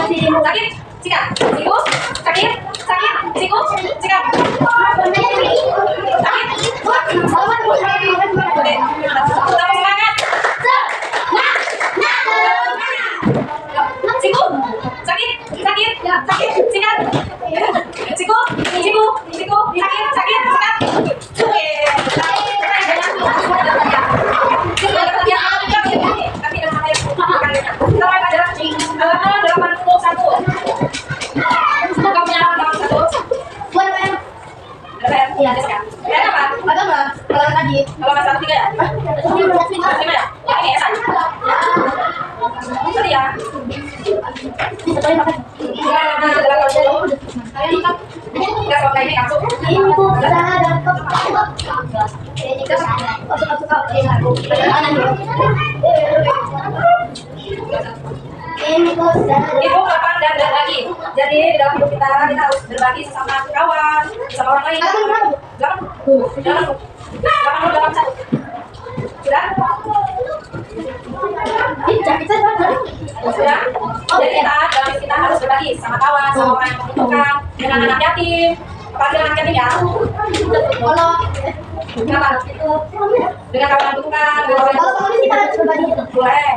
Sakit, sikat. Siku, sakit, sakit. Siku, sikat. Sakit. Oke, tambah semangat. Siku, sakit, sakit, sakit, sikat. Siku, siku, siku, sakit, sakit, sikat. Oke. Kalau masalah 3 ya? 5 ya? Yang ini esan? Tadi ya? Enggak sama kayak ini langsung. Ibu kapan dan lagi. Jadi dalam hidup kita harus berbagi sesama kawan, sama orang lain. Jangan satu. Sudah? Sudah? Jadi kita harus berbagi sama kawan, sama orang yang membutuhkan, dengan anak yatim. Apalagi anak yatim ya? Kalau kenapa? Dengan kawan yang membutuhkan. Kalau kita harus berbagi gitu? Boleh.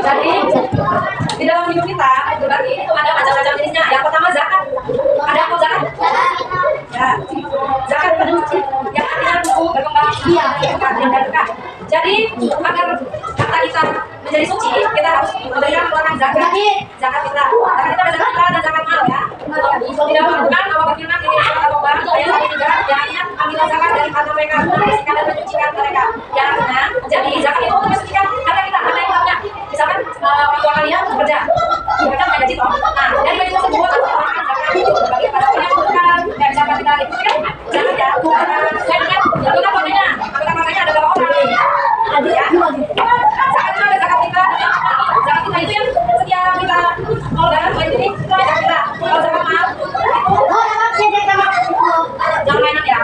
Jadi di dalam hidup kita berbagi itu ada macam-macam jenisnya. Yang pertama zakat. Ada apa zakat? Ya, zakat itu yang artinya tumbuh berkembang yang berkah. Jadi agar harta kita menjadi suci, kita harus memberikan keluarkan zakat. Zakat kita. Zakat kita ada zakat fitrah dan zakat mal ya. Tidak menentukan Allah berfirman di surat Al-Baqarah ayat 103, jangannya ambillah zakat dari harta mereka, membersihkan dan menyucikan mereka. Yang artinya, jadi zakat itu untuk mensucikan harta kita, harta yang punya. Misalkan orang tua kalian bekerja nggak gaji toh. Nah, dari gaji tersebut orang zakat itu bagi pada orang yang membutuhkan. Kayak misalkan kita itu kan zakat ya. Saya ingat anggota keluarganya ada berapa orang? Ada ya. Zakat itu ada zakat kita. Zakat kita itu yang setiap kita mau dalam ini zakat kita. Kalau zakat mal jangan mainan ya.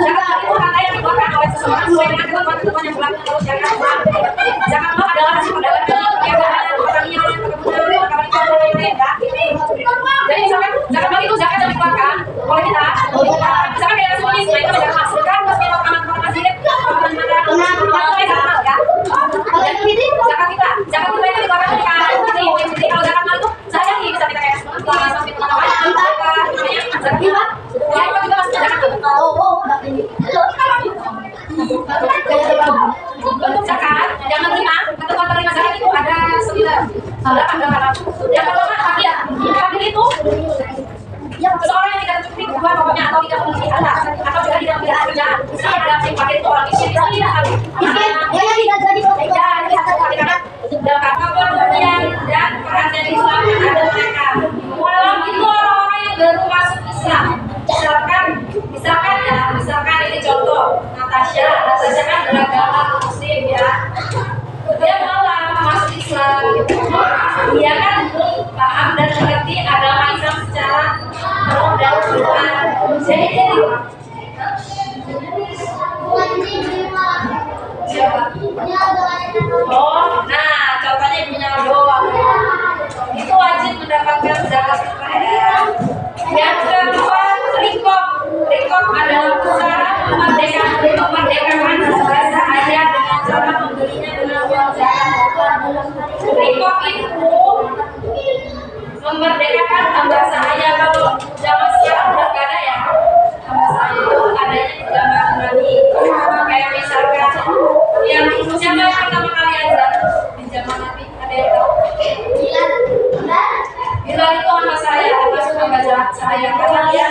Zakat itu harta yang dikeluarkan oleh seseorang sesuai dengan ketentuan yang berlaku menurut syariat Islam. Zakat mal adalah hasil perdagangan, perdagangan, pertanian, perkebunan, perkawinan dan lain-lain ya. Jadi misalkan zakat mal itu zakat yang dikeluarkan oleh kita. Misalkan kayak semuanya itu zakat mal. Sedangkan pas kita makanan masjid, makanan zakat mal ya. Zakat kita itu dikeluarkan ketika jadi kalau zakat mal itu saya bisa kita kayak sampai tengah zakat kita. Ya itu juga masih zakat mal. Untuk zakat yang menerima ketentuan penerima zakat itu ada 9. Yang pertama hadiah. Hadiah itu seseorang yang tidak mencukupi kebutuhan pokoknya atau tidak memiliki harta atau juga tidak memiliki kerjaan. Misalnya ada si fakir itu orang miskin itu tidak harus. Dalam kata pengertian dan perhatian Islam ada mereka. Walau itu orang-orang yang baru masuk Islam. Misalkan ini contoh Natasha kan beragama Muslim ya. Dia malah masuk Islam. Dia kan belum paham dan mengerti agama Islam secara penuh dan keseluruhan. Jadi nah contohnya ibunya doang. Itu wajib mendapatkan zakat fitrah ya. Yang kedua Rikop adalah usaha memerdekakan sebuah sahaya dengan cara membelinya dengan uang zakat. Rikop itu memerdekakan hamba sahaya. Kalau zaman sekarang udah gak ada ya hamba sahaya itu adanya di zaman Nabi. Kayak misalkan yang siapa yang pertama kali azan di zaman Nabi, ada yang tahu? Bilal itu hamba sahaya, termasuk hamba sahaya karena dia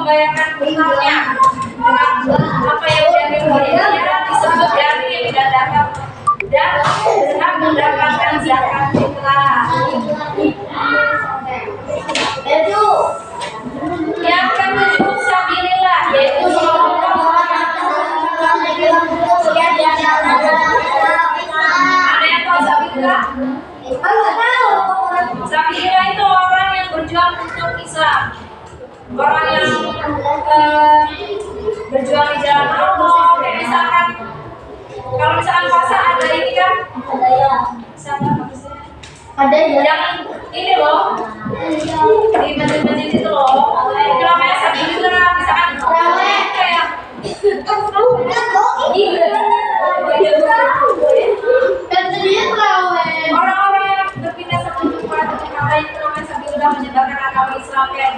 membayarkan hutangnya dengan apa yang dia miliki, dia disebut dari yang didandakan dan berhak mendapatkan zakat fitrah. Yang ketujuh sabilillah, yaitu ada yang tahu sabilillah? Sabilillah itu orang yang berjuang untuk Islam, orang yang berjuang di jalan Allah. Kayak misalkan kalau misalkan puasa ada ini kan, ada yang ini loh di masjid-masjid itu loh, itu namanya sabilillah. Misalkan kayak orang-orang yang berpindah satu tempat ke tempat lain itu namanya sabilillah, menyebarkan agama Islam. Kayak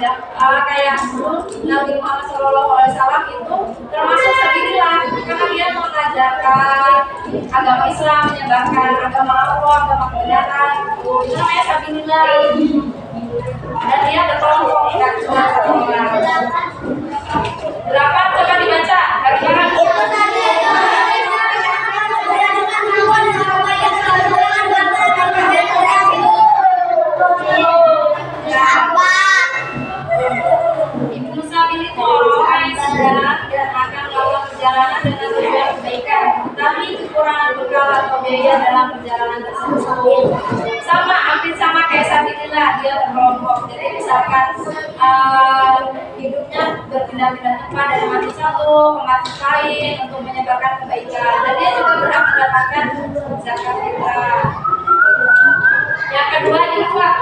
Nabi Muhammad SAW itu termasuk sabilillah karena dia mengajarkan agama Islam, menyebarkan agama Allah, agama kebenaran. Itu namanya sabilillah. Dan dia berkelompok, tidak cuma satu orang. 8 coba dibaca dari kanan. Ibnu Sabil itu orang yang sedang dan akan melakukan perjalanan dengan tujuan kebaikan, tapi kekurangan bekal atau biaya dalam perjalanan tersebut. Sama, hampir sama kayak sabilillah, dia berkelompok. Jadi misalkan hidupnya berpindah-pindah tempat dari masjid satu ke masjid lain untuk menyebarkan kebaikan, dan dia juga berhak mendapatkan zakat fitrah. Yang kedua, infak.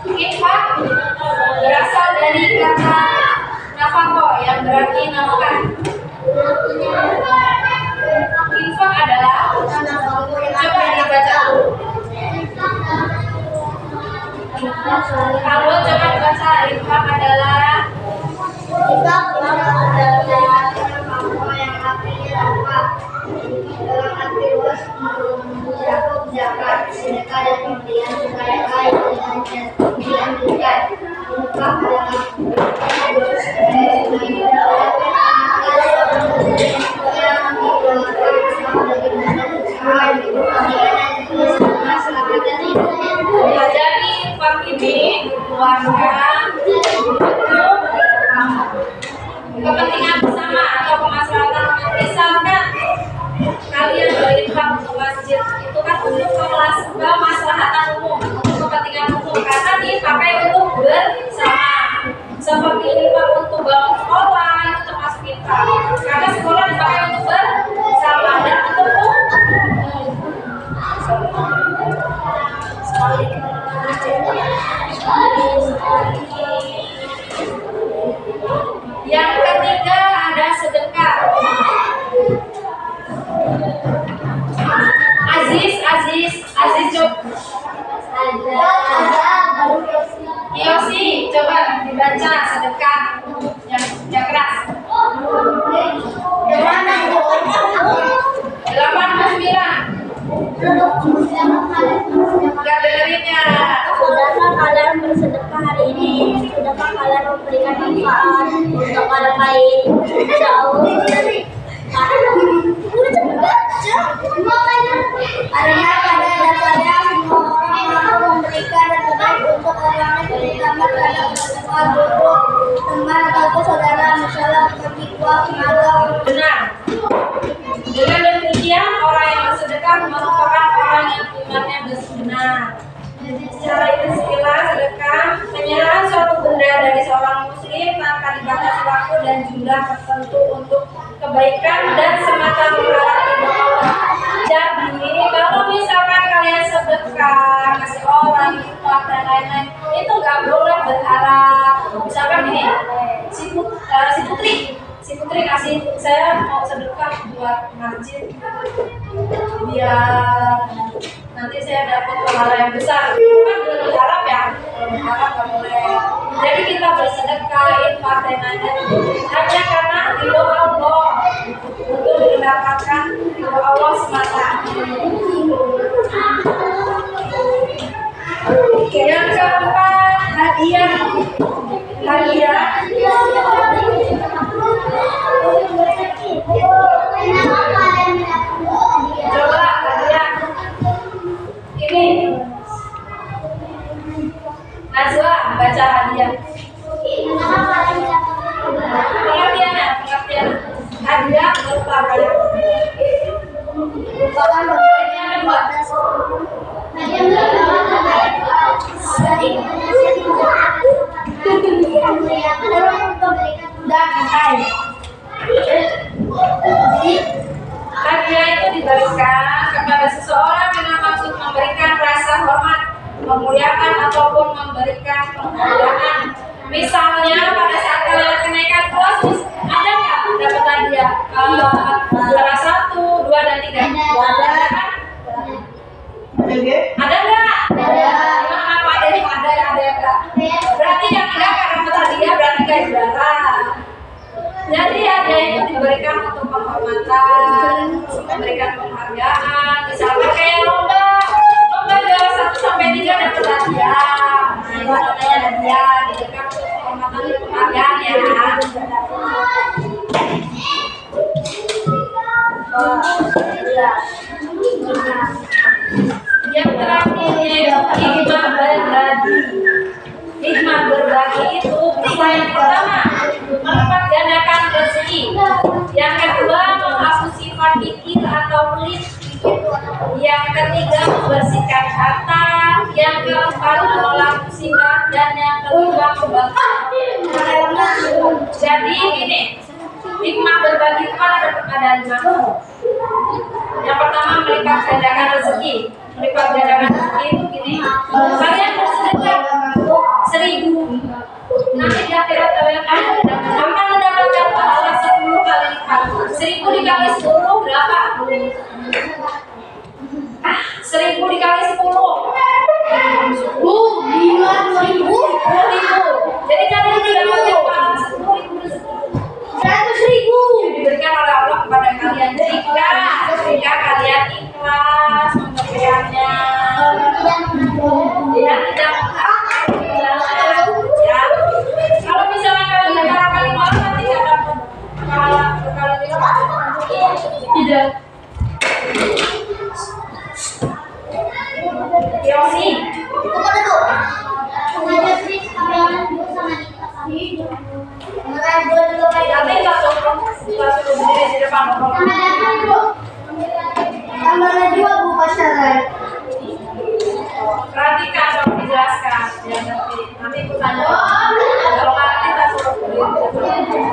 Infak berasal dari kata nafkah yang berarti nafkah. Infak adalah, coba dibaca. Kalau coba dibaca, infak adalah yang artinya nafkah dalam arti luas mencakup zakat, sedekah dan pemberian kepada lain yang dianjurkan. Infak jadi infak ini dikeluarkan untuk kepentingan bersama atau kemaslahatan. Misalkan kalian berinfak untuk masjid, itu kan untuk kemaslahatan umum, untuk kepentingan umum, karena dipakai untuk bersama. Seperti infak untuk bangun sekolah, itu termasuk infak, karena sekolah dipakai untuk bersama dan untuk umum. Yang ketiga ada sedekah. Aziz Yosi, coba dibaca sedekah yang keras. 89. Gak dengerinnya. Sudahkah kalian bersedekah hari ini? Sudahkah kalian memberikan manfaat untuk orang lain? Jauh dari karena pada dasarnya semua orang mampu memberikan dan terbaik untuk orang lain, terutama terhadap teman, guru, teman atau saudara, misalnya bagi kuah, tenaga. Benar. Dengan demikian orang yang bersedekah merupakan orang yang imannya benar. Secara istilah sedekah penyerahan suatu benda dari seorang muslim tanpa dibatasi waktu dan jumlah tertentu untuk kebaikan dan semata mengharap ridho Allah. Jadi kalau misalkan kalian sedekah kasih orang infak dan lain-lain, itu nggak boleh berharap. Misalkan ini si putri kasih, saya mau sedekah buat masjid biar nanti saya dapat pahala yang besar. Kan berharap ya, berharap nggak boleh. Jadi kita bersedekah, infak dan lain-lain hanya karena ridho Allah, untuk mendapatkan ridho Allah semata. Yang keempat, hadiah kemuliaan ataupun memberikan penghargaan. Misalnya pada saat kalian kenaikan kelas, ada nggak dapat hadiah? Juara 1, 2, dan 3. Ada kan? Ada nggak? Ada. Apa ada yang ada yang nggak? Berarti yang tidak akan dapat hadiah berarti nggak juara. Jadi hadiah itu diberikan untuk penghormatan, memberikan penghargaan. Misalnya kayak lomba juara 1 sampai 3 dapat hadiah. Nah, itu namanya hadiah, diberikan untuk penghormatan dan penghargaan ya. Yang terakhir hikmah berbagi. Hikmah berbagi itu bisa yang pertama melipat gandakan rezeki, yang kedua menghapus sifat kikir atau pelit, yang ketiga membersihkan harta, yang keempat menolak musibah, dan yang kelima membantu. Jadi ini hikmah berbagi itu kan ada 5. Yang pertama melipat gandakan rezeki. Melipat gandakan rezeki itu gini, kalian bersedekah 1.000, nanti di akhirat kalian akan mendapatkan pahala 10 kali lipat. 1.000 dikali 10 berapa? 1.000 dikali 10 10.000. Jadi kalian mendapatkan pahala 10.000 diberikan oleh Allah kepada kalian jika kalian ikhlas memberikannya dan tidak ya. Kalau misalnya kalian negara kali malam nanti nggak dapat pahala berkali lipat. Tidak. Yosi. Nanti kita suruh berdiri di depan. Tambahnya juga buka syarat. Perhatikan kalau dijelaskan ya, nanti bertanya. Kalau nanti kita suruh berdiri.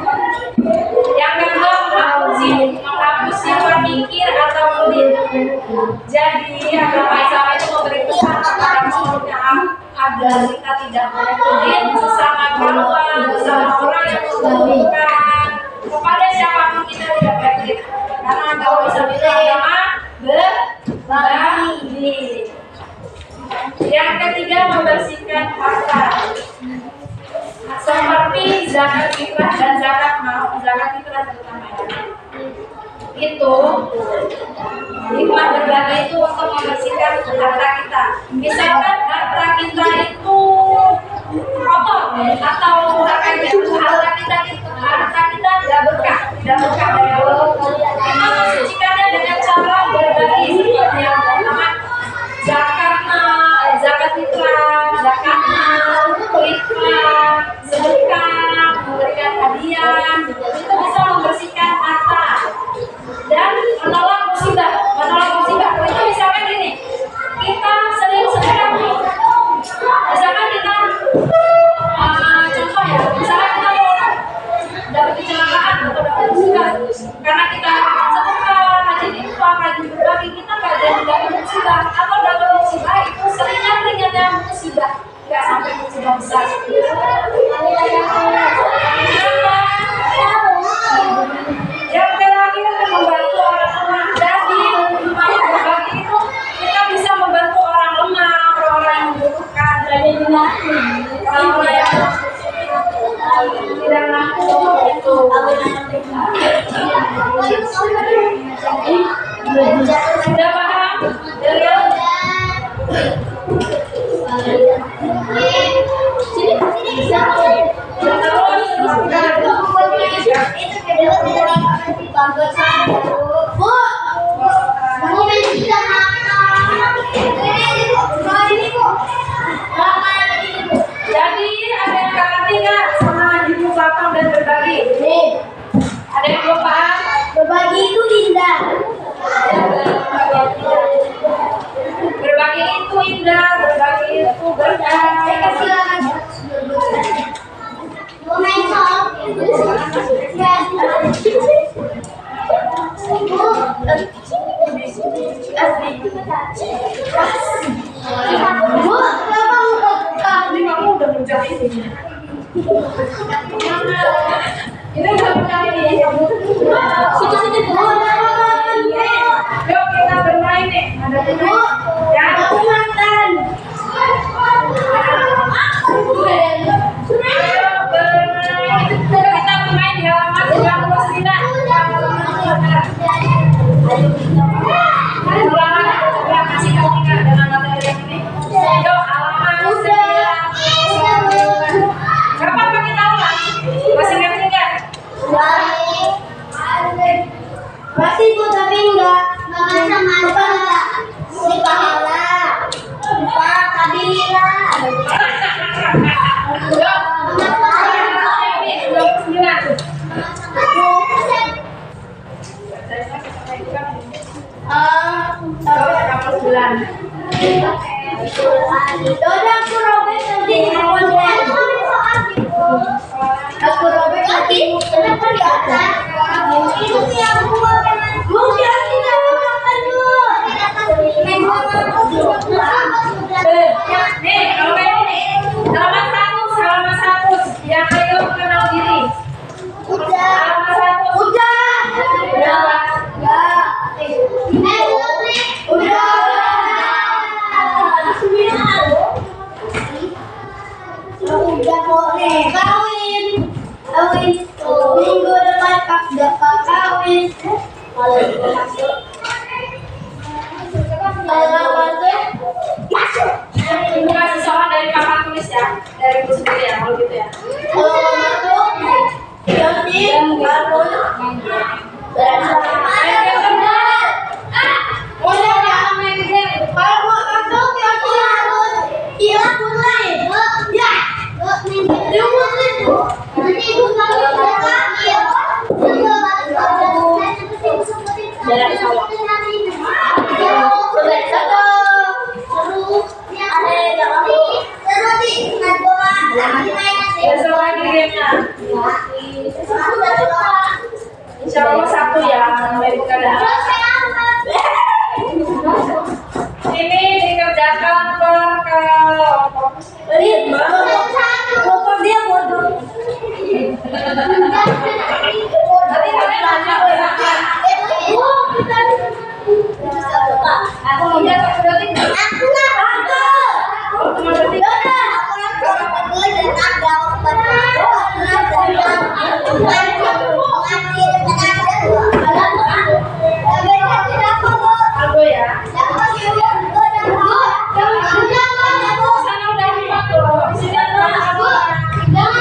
Yang kedua menghapus sifat mikir atau pelit. Jadi agama Islam itu memberi pesan kepada makhluknya agar kita tidak boleh pelit sesama kawan, sesama orang yang membutuhkan. Kepada siapapun kita tidak boleh pelit. Karena agama Islam itu agama berbagi. Yang ketiga membersihkan harta. Seperti zakat fitrah dan zakat mal, zakat fitrah terutama ya. Itu hikmah berbagi itu untuk membersihkan harta kita. Misalkan harta kita itu kotor atau harta kita tidak berkah dari Allah. Kita mensucikannya dengan cara berbagi seperti yang pertama zakat fitrah, zakat mal, fitrah, sedekah, memberikan hadiah, itu bisa membersihkan harta dan menolak musibah. Itu misalkan gini, kita sering sedekah nih. Misalkan kita contoh ya, misalkan kita mau dapat kecelakaan atau dapat musibah, karena kita sedekah, rajin infak, rajin berbagi, kita nggak jadi dapat musibah atau dapat musibah itu ringannya musibah, nggak sampai musibah besar. Yang terakhir membantu orang lemah. Jadi hikmah berbagi itu kita bisa membantu orang lemah, orang yang membutuhkan, orang yang tidak mampu itu. Sudah paham? Jadi ada yang gak ngerti nggak sama ibu bapak dan berbagi? Ada yang belum paham? Berbagi itu indah. Berbagi itu indah, berbagi itu berkah. Mau main sok? Silakan. Dona aku robek nanti aku robek nanti kenapa di atas itu yang gua mungkin kita makan dulu Nih, kalau kayak ini, salaman satu, yang ayo kenal diri. udah Salaman satu. udah boleh kawin minggu depan pak dapat kawin kalau masuk Ini kasih soal dari papan tulis ya, dari ibu sendiri ya, kalau gitu ya. kalau masuk nanti harus Besok lagi gamenya. Insya Allah Sabtu ya, sampai buka dah. Ini dikerjakan per kelompok. motor dia bodoh. Nanti kalian nanya berapa? Aku mau jatuh berarti. Aku nggak ada. Cuma berarti. Algo ya. Sana udah 5 tuh. Di sini ada apa? Berarti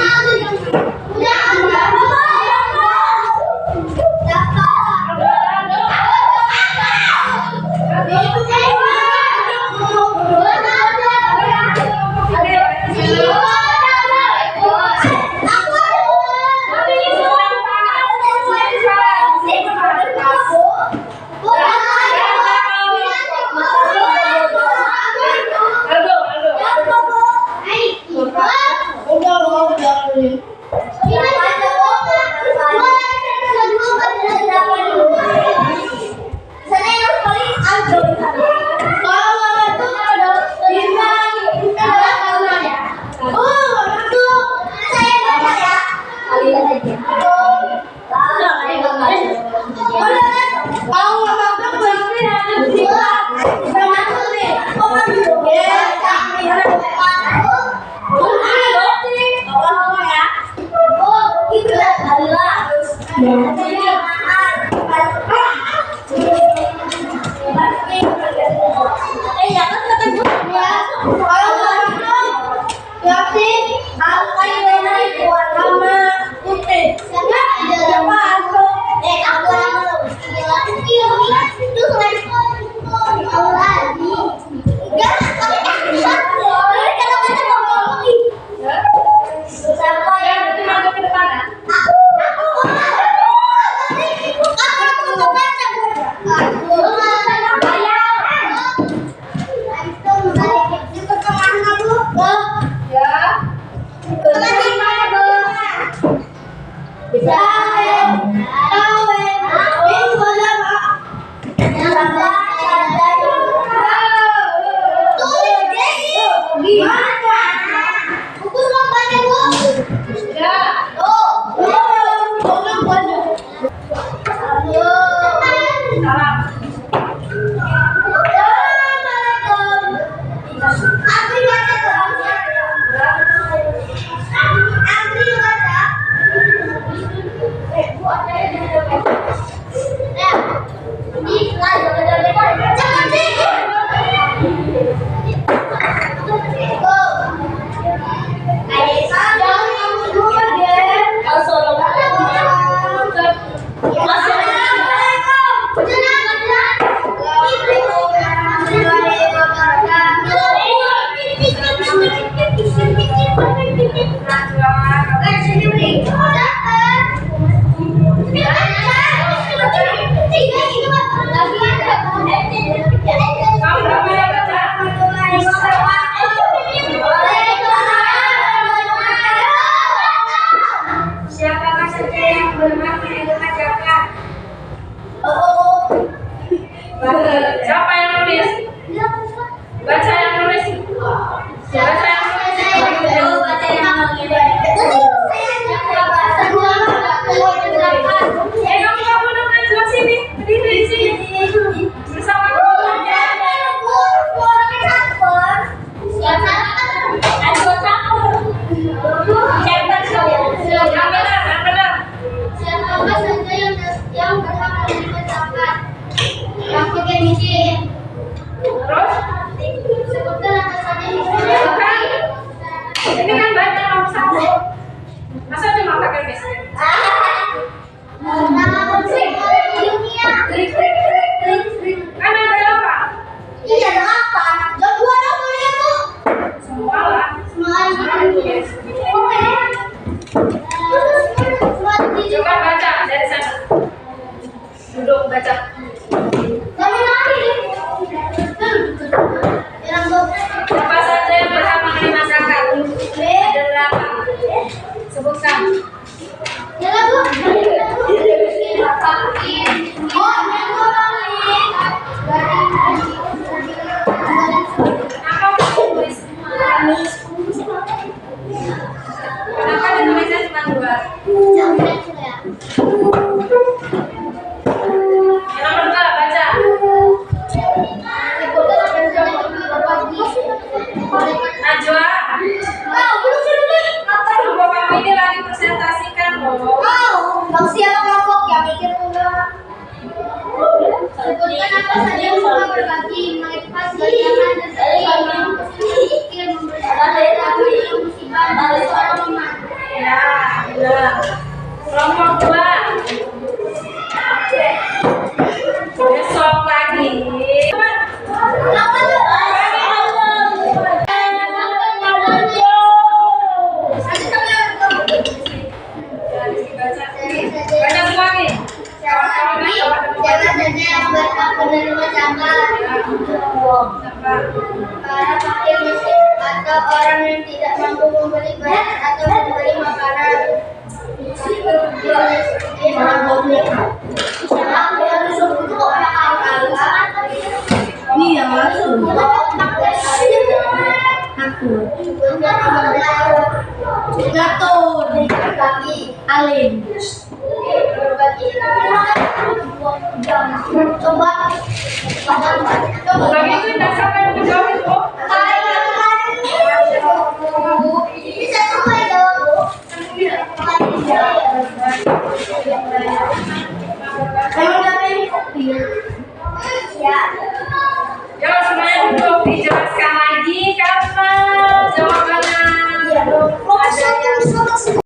masuk ke depan ya. Assalamualaikum. Duduk baca. Apa saja yang berhak mengenai masyarakat? Ada berapa? Sebutkan. Apa tulis? Kenapa ditulisnya cuma 2? Yang nomor 2 baca. Najwa. Kelompok kamu ini lagi presentasikan loh. Siapa kelompok yang mikir enggak? Sebutkan apa saja yang sudah berbagi, mengikhlas, bayangan, dan sebagainya. Pikir, memberi musibah, dan seorang teman. Ya, benar. Kelompok 2. Besok lagi. Baca semua nih. Jangan saja yang berhak menerima zakat. Para fakir miskin atau orang yang tidak mampu membeli barang atau membeli makanan. Ini yang langsung. Aku. Gatot. Alim. Coba. Lagi itu tidak sampai menjawab itu. Bisa sampai dong.